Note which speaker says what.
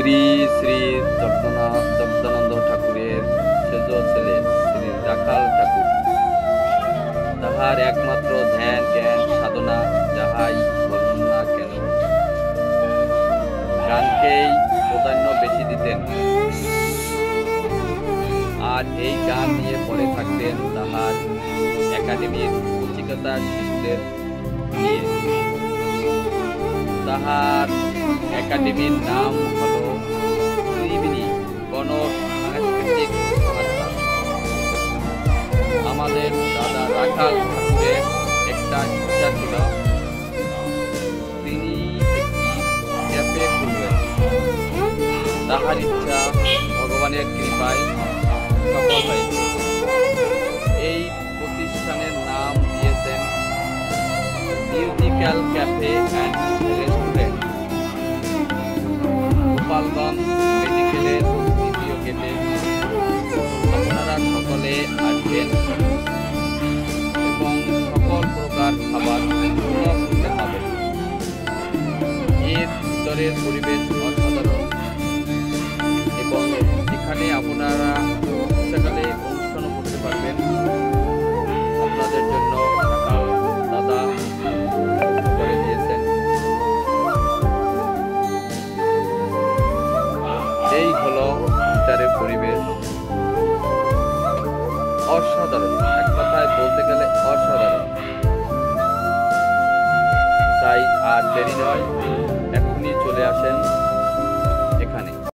Speaker 1: শ্রী শ্রী জগদানন্দ ঠাকুরের সেজ ছেলে শ্রী রাখাল ঠাকুর, তাহার একমাত্র ধ্যান জ্ঞান সাধনা যাহাই বলুন না কেন, গানকেই প্রাধান্য বেশি দিতেন। আর এই গান নিয়ে পড়ে থাকতেন তাহার একাডেমির নচিকেতা শিশুদের নিয়ে। তাহার একাডেমির নাম হল ত্রিবেণী গণ সাংস্কৃতিক সংস্থা। আমাদের দাদা রাখাল ঠাকুরের একটা ইচ্ছা ছিল, তিনি একটি ক্যাফে খুলবেন। তাহার ইচ্ছা ভগবানের কৃপায় সফল হয়েছে। এই প্রতিষ্ঠানের নাম দিয়েছেন musical cafe and restaurant. Gopalganj মেডিকেলের দ্বিতীয় গেটে। আপনারা সকলে আসবেন এবং সকল প্রকার খাবার করতে পাবেন। এর ভিতরের পরিবেশ অসাধারণ এবং এখানে আপনারা সেখানে অনুষ্ঠানও করতে পারবেন। আপনাদের জন্য দাদা করে দিয়েছেন। এই হলো ভিতরের পরিবেশ, অসাধারণ, এক কথায় বলতে গেলে অসাধারণ। তাই আর দেরি নয়, এখনই চলে আসেন।